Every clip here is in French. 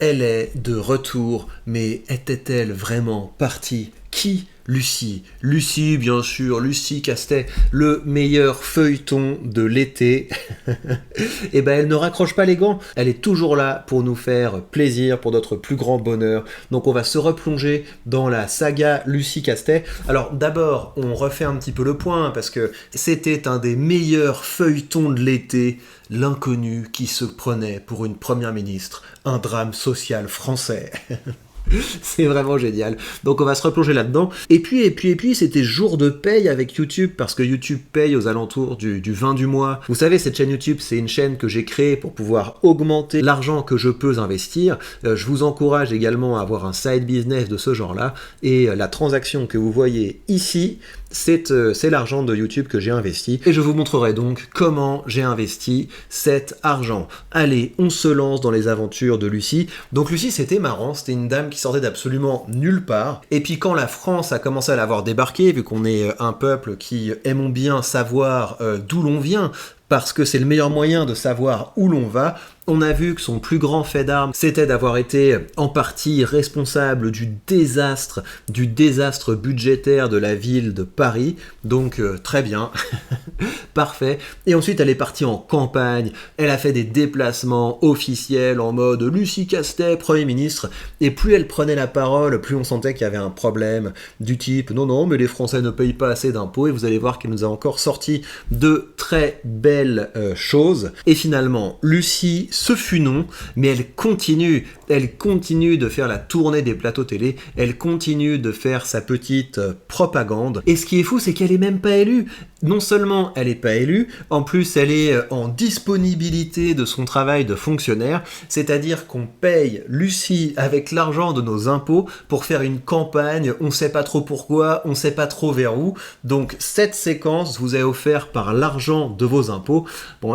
Elle est de retour, mais était-elle vraiment partie? Qui? Lucie. Lucie, bien sûr, Lucie Castet, le meilleur feuilleton de l'été. Et ben elle ne raccroche pas les gants, elle est toujours là pour nous faire plaisir, pour notre plus grand bonheur. Donc on va se replonger dans la saga Lucie Castet. Alors d'abord, on refait un petit peu le point, parce que c'était un des meilleurs feuilletons de l'été, l'inconnu qui se prenait pour une première ministre, un drame social français. C'est vraiment génial. Donc on va se replonger là-dedans. Et puis, c'était jour de paye avec YouTube, parce que YouTube paye aux alentours du 20 du mois. Vous savez, cette chaîne YouTube, c'est une chaîne que j'ai créée pour pouvoir augmenter l'argent que je peux investir. Je vous encourage également à avoir un side business de ce genre-là. Et la transaction que vous voyez ici, c'est l'argent de YouTube que j'ai investi. Et je vous montrerai donc comment j'ai investi cet argent. Allez, on se lance dans les aventures de Lucie. Donc Lucie, c'était marrant, c'était une dame qui sortait d'absolument nulle part. Et puis quand la France a commencé à l'avoir débarqué, vu qu'on est un peuple qui aimons bien savoir d'où l'on vient, parce que c'est le meilleur moyen de savoir où l'on va, on a vu que son plus grand fait d'armes, c'était d'avoir été en partie responsable du désastre budgétaire de la ville de Paris. Donc très bien, parfait. Et ensuite elle est partie en campagne, elle a fait des déplacements officiels en mode Lucie Castet, Premier ministre, et plus elle prenait la parole, plus on sentait qu'il y avait un problème du type non mais les Français ne payent pas assez d'impôts, et vous allez voir qu'elle nous a encore sorti de très belles choses. Et finalement, Lucie, ce fut non, mais elle continue de faire la tournée des plateaux télé, elle continue de faire sa petite propagande, et ce qui est fou, c'est qu'elle est même pas élue. Non seulement elle est pas élue, en plus elle est en disponibilité de son travail de fonctionnaire, c'est-à-dire qu'on paye Lucie avec l'argent de nos impôts pour faire une campagne, on sait pas trop pourquoi, on sait pas trop vers où, donc cette séquence vous est offerte par l'argent de vos impôts. Bon,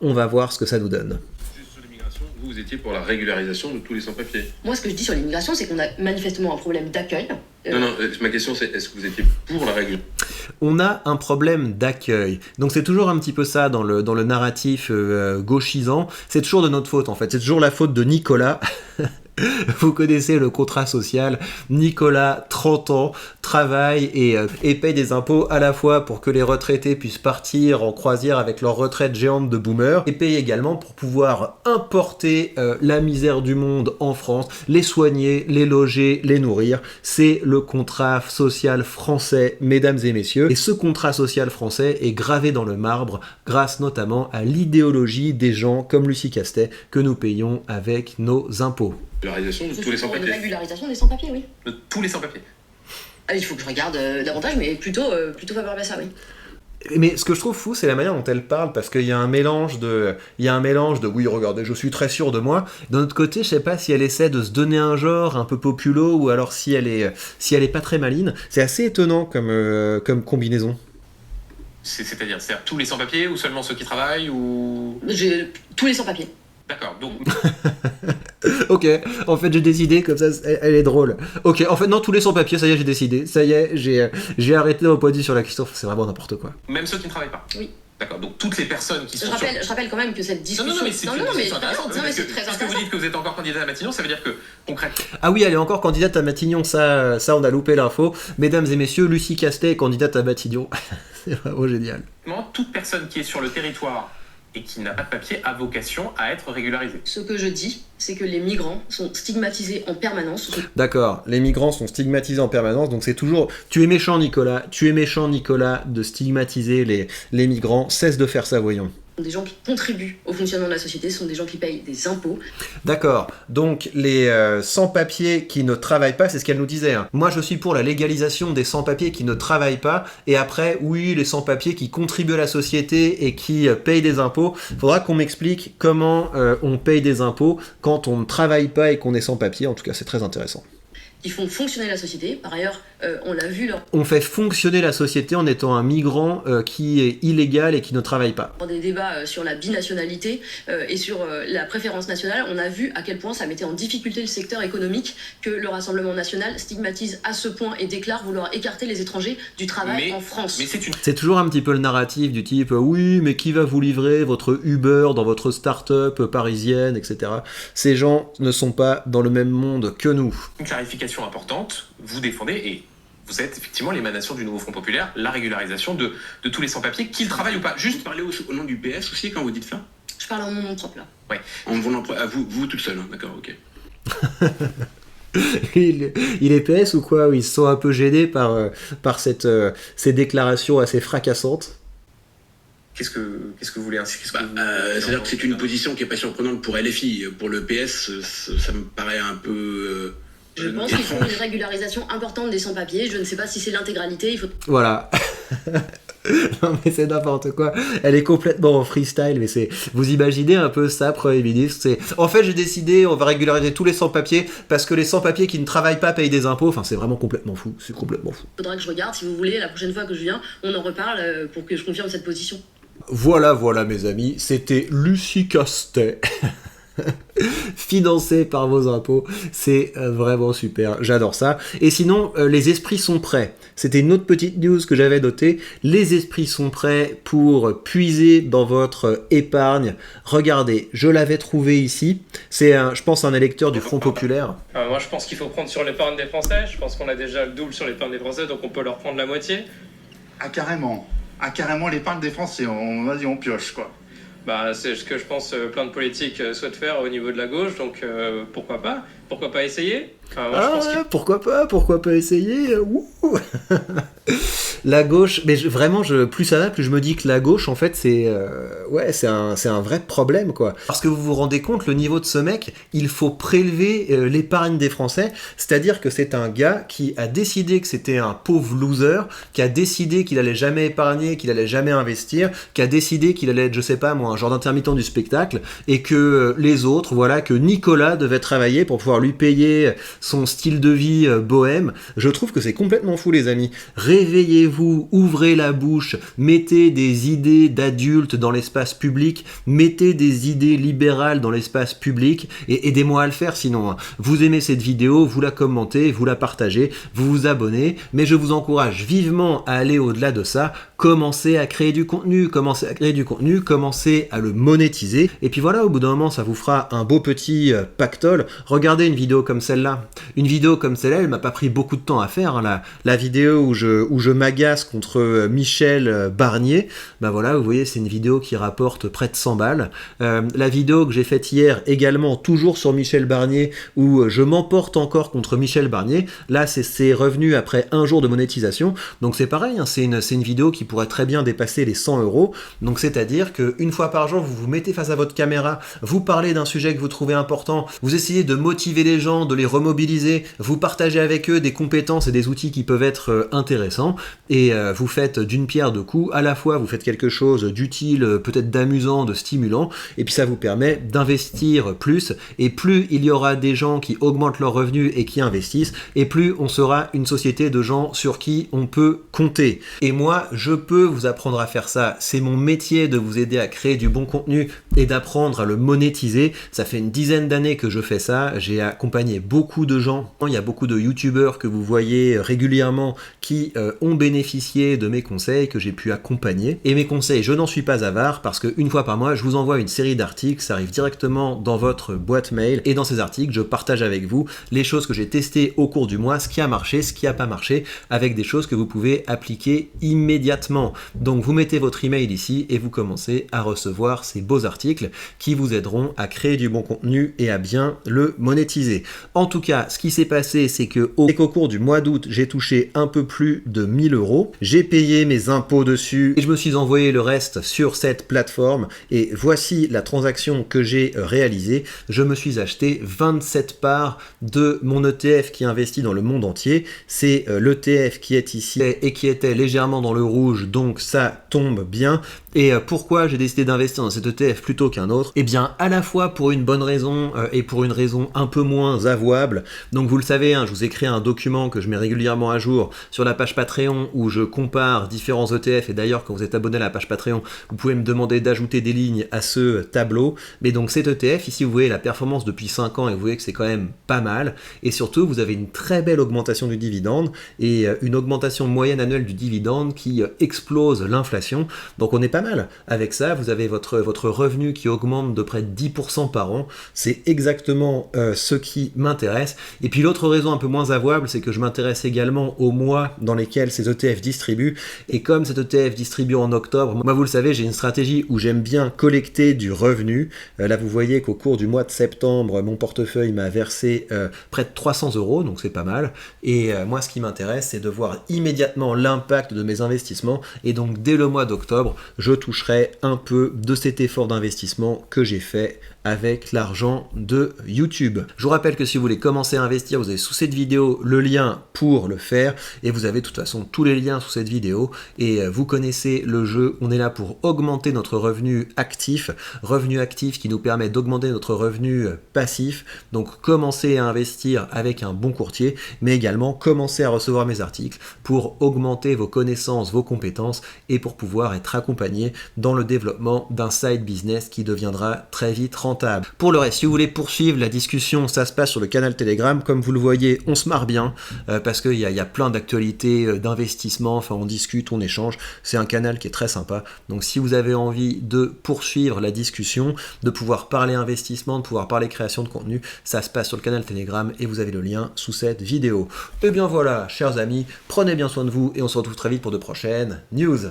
on va voir ce que ça nous donne. Vous étiez pour la régularisation de tous les sans-papiers. Moi, ce que je dis sur l'immigration, c'est qu'on a manifestement un problème d'accueil. Non, ma question c'est, est-ce que vous étiez pour la régularisation? On a un problème d'accueil. Donc c'est toujours un petit peu ça dans le narratif gauchisant. C'est toujours de notre faute en fait. C'est toujours la faute de Nicolas. Vous connaissez le contrat social. Nicolas, 30 ans, travaille et paye des impôts à la fois pour que les retraités puissent partir en croisière avec leur retraite géante de boomers, et paye également pour pouvoir importer la misère du monde en France, les soigner, les loger, les nourrir. C'est le contrat social français, mesdames et messieurs. Et ce contrat social français est gravé dans le marbre grâce notamment à l'idéologie des gens comme Lucie Castet que nous payons avec nos impôts. Régularisation de tous les sans-papiers. Une régularisation des sans-papiers, oui. De tous les sans-papiers. Ah, il faut que je regarde davantage, mais plutôt favorable à ça, oui. Mais ce que je trouve fou, c'est la manière dont elle parle, parce qu'il y a un mélange de oui, regardez, je suis très sûr de moi. D'un autre côté, je sais pas si elle essaie de se donner un genre un peu populo, ou alors si elle est pas très maline. C'est assez étonnant comme combinaison. C'est-à-dire tous les sans-papiers, ou seulement ceux qui travaillent, ou... Tous les sans-papiers. D'accord, donc... Ok, en fait j'ai décidé, comme ça elle est drôle. Ok, en fait non, tous les sans-papiers, ça y est, j'ai décidé. Ça y est, j'ai arrêté mon point de vue sur la question, c'est vraiment n'importe quoi. Même ceux qui ne travaillent pas? Oui. D'accord, donc toutes les personnes qui sont Je rappelle quand même que cette discussion... Non, mais c'est intéressant. Non, mais c'est très Parce que vous dites que vous êtes encore candidat à Matignon, ça veut dire que, concrètement... Ah oui, elle est encore candidate à Matignon, ça on a loupé l'info. Mesdames et messieurs, Lucie Castet est candidate à Matignon. C'est vraiment génial. Toute personne qui est sur le territoire et qui n'a pas de papier a vocation à être régularisée. Ce que je dis, c'est que les migrants sont stigmatisés en permanence. D'accord, les migrants sont stigmatisés en permanence, donc c'est toujours... Tu es méchant Nicolas, de stigmatiser les migrants, cesse de faire ça, voyons. Des gens qui contribuent au fonctionnement de la société, ce sont des gens qui payent des impôts. D'accord, donc les sans-papiers qui ne travaillent pas, c'est ce qu'elle nous disait. Hein. Moi je suis pour la légalisation des sans-papiers qui ne travaillent pas, et après, oui, les sans-papiers qui contribuent à la société et qui payent des impôts. Faudra qu'on m'explique comment on paye des impôts quand on ne travaille pas et qu'on est sans-papier, en tout cas c'est très intéressant. Qui font fonctionner la société. Par ailleurs, On l'a vu lors On fait fonctionner la société en étant un migrant qui est illégal et qui ne travaille pas. des débats sur la binationalité et sur la préférence nationale. On a vu à quel point ça mettait en difficulté le secteur économique, que le Rassemblement national stigmatise à ce point et déclare vouloir écarter les étrangers du travail en France. Mais C'est toujours un petit peu le narratif du type oui, mais qui va vous livrer votre Uber dans votre start-up parisienne, etc. Ces gens ne sont pas dans le même monde que nous. une clarification importante, vous défendez, et vous êtes effectivement l'émanation du nouveau Front Populaire, la régularisation de tous les sans-papiers, qu'ils travaillent ou pas. Juste parler au nom du PS aussi quand vous dites ça? Je parle en mon nom propre là. En voulant à vous toute seule, hein, d'accord, ok. Il est PS ou quoi? Ils se sont un peu gênés par ces déclarations assez fracassantes. Qu'est-ce que vous voulez ainsi C'est-à-dire que c'est une position qui n'est pas surprenante pour LFI. Pour le PS, ça me paraît un peu... Je pense qu'il faut une régularisation importante des sans-papiers. Je ne sais pas si c'est l'intégralité. Il faut... Voilà. Non mais c'est n'importe quoi. Elle est complètement en freestyle, mais c'est... Vous imaginez un peu ça, Premier ministre? C'est... En fait, j'ai décidé, on va régulariser tous les sans-papiers, parce que les sans-papiers qui ne travaillent pas payent des impôts. Enfin, c'est vraiment complètement fou. C'est complètement fou. Il faudra que je regarde. Si vous voulez, la prochaine fois que je viens, on en reparle pour que je confirme cette position. Voilà, mes amis. C'était Lucie Castet. Financé par vos impôts, c'est vraiment super, j'adore ça. Et sinon, les esprits sont prêts. C'était une autre petite news que j'avais notée. Les esprits sont prêts pour puiser dans votre épargne. Regardez, je l'avais trouvé ici. C'est, je pense, un électeur du Front Populaire. Moi, je pense qu'il faut prendre sur l'épargne des Français. Je pense qu'on a déjà le double sur l'épargne des Français, donc on peut leur prendre la moitié. Ah, carrément. L'épargne des Français. Vas-y, on pioche, quoi. C'est ce que je pense plein de politiques souhaitent faire au niveau de la gauche, donc pourquoi pas essayer. Pourquoi pas essayer. La gauche, mais vraiment, plus ça va, plus je me dis que la gauche, en fait, c'est un vrai problème, quoi. Parce que vous vous rendez compte, le niveau de ce mec, il faut prélever l'épargne des Français, c'est-à-dire que c'est un gars qui a décidé que c'était un pauvre loser, qui a décidé qu'il allait jamais épargner, qu'il allait jamais investir, qui a décidé qu'il allait être, je sais pas moi, un genre d'intermittent du spectacle, et que les autres, voilà, que Nicolas devait travailler pour pouvoir lui payer son style de vie bohème. Je trouve que c'est complètement fou, les amis. Réveillez-vous, ouvrez la bouche, mettez des idées d'adultes dans l'espace public, mettez des idées libérales dans l'espace public, et aidez-moi à le faire sinon. Hein. Vous aimez cette vidéo, vous la commentez, vous la partagez, vous vous abonnez, mais je vous encourage vivement à aller au-delà de ça. Commencez à créer du contenu, commencez à le monétiser, et puis voilà, au bout d'un moment, ça vous fera un beau petit pactole. Regardez une vidéo comme celle-là. Une vidéo comme celle-là, elle m'a pas pris beaucoup de temps à faire, hein, la vidéo où je m'agace contre Michel Barnier. Voilà, vous voyez, c'est une vidéo qui rapporte près de 100 balles. La vidéo que j'ai faite hier, également, toujours sur Michel Barnier, où je m'emporte encore contre Michel Barnier. Là, c'est revenu après un jour de monétisation. Donc c'est pareil, hein, c'est une vidéo qui pourrait très bien dépasser les 100 €. Donc c'est-à-dire qu'une fois par jour, vous vous mettez face à votre caméra, vous parlez d'un sujet que vous trouvez important, vous essayez de motiver les gens, de les remobiliser, vous partagez avec eux des compétences et des outils qui peuvent être intéressants, et vous faites d'une pierre deux coups. À la fois, vous faites quelque chose d'utile, peut-être d'amusant, de stimulant, et puis ça vous permet d'investir plus, et plus il y aura des gens qui augmentent leurs revenus et qui investissent, et plus on sera une société de gens sur qui on peut compter. Et moi, je peux vous apprendre à faire ça. C'est mon métier de vous aider à créer du bon contenu et d'apprendre à le monétiser. Ça fait une dizaine d'années que je fais ça. J'ai accompagné beaucoup de gens. Il y a beaucoup de youtubeurs que vous voyez régulièrement qui ont bénéficié de mes conseils que j'ai pu accompagner. Et mes conseils, je n'en suis pas avare parce qu'une fois par mois, je vous envoie une série d'articles. Ça arrive directement dans votre boîte mail. Et dans ces articles, je partage avec vous les choses que j'ai testées au cours du mois, ce qui a marché, ce qui n'a pas marché, avec des choses que vous pouvez appliquer immédiatement. Donc vous mettez votre email ici et vous commencez à recevoir ces beaux articles qui vous aideront à créer du bon contenu et à bien le monétiser. En tout cas, ce qui s'est passé, c'est qu'au cours du mois d'août, j'ai touché un peu plus de 1 000 €. €. J'ai payé mes impôts dessus et je me suis envoyé le reste sur cette plateforme. Et voici la transaction que j'ai réalisée. Je me suis acheté 27 parts de mon ETF qui investit dans le monde entier. C'est l'ETF qui est ici et qui était légèrement dans le rouge, donc ça tombe bien. Et pourquoi j'ai décidé d'investir dans cet ETF plutôt qu'un autre? Eh bien, à la fois pour une bonne raison et pour une raison un peu moins avouable. Donc vous le savez, je vous ai créé un document que je mets régulièrement à jour sur la page Patreon où je compare différents ETF. Et d'ailleurs, quand vous êtes abonné à la page Patreon, vous pouvez me demander d'ajouter des lignes à ce tableau. Mais donc cet ETF, ici vous voyez la performance depuis 5 ans et vous voyez que c'est quand même pas mal. Et surtout, vous avez une très belle augmentation du dividende et une augmentation moyenne annuelle du dividende qui explose l'inflation. Donc on est pas mal. Avec ça, vous avez votre revenu qui augmente de près de 10% par an. C'est exactement ce qui m'intéresse. Et puis l'autre raison un peu moins avouable, c'est que je m'intéresse également aux mois dans lesquels ces ETF distribuent. Et comme cet ETF distribue en octobre, moi vous le savez, j'ai une stratégie où j'aime bien collecter du revenu. Là vous voyez qu'au cours du mois de septembre, mon portefeuille m'a versé près de 300 €, donc c'est pas mal. Et moi ce qui m'intéresse, c'est de voir immédiatement l'impact de mes investissements. Et donc dès le mois d'octobre, je toucherai un peu de cet effort d'investissement que j'ai fait avec l'argent de YouTube. Je vous rappelle que si vous voulez commencer à investir, vous avez sous cette vidéo le lien pour le faire et vous avez de toute façon tous les liens sous cette vidéo et vous connaissez le jeu. On est là pour augmenter notre revenu actif qui nous permet d'augmenter notre revenu passif. Donc commencez à investir avec un bon courtier, mais également commencez à recevoir mes articles pour augmenter vos connaissances, vos compétences et pour pouvoir être accompagné dans le développement d'un side business qui deviendra très vite rentable. Pour le reste, si vous voulez poursuivre la discussion, ça se passe sur le canal Telegram. Comme vous le voyez, on se marre bien parce qu'il y a plein d'actualités, d'investissements, enfin on discute, on échange. C'est un canal qui est très sympa. Donc si vous avez envie de poursuivre la discussion, de pouvoir parler investissement, de pouvoir parler création de contenu, ça se passe sur le canal Telegram et vous avez le lien sous cette vidéo. Et bien voilà, chers amis, prenez bien soin de vous et on se retrouve très vite pour de prochaines news.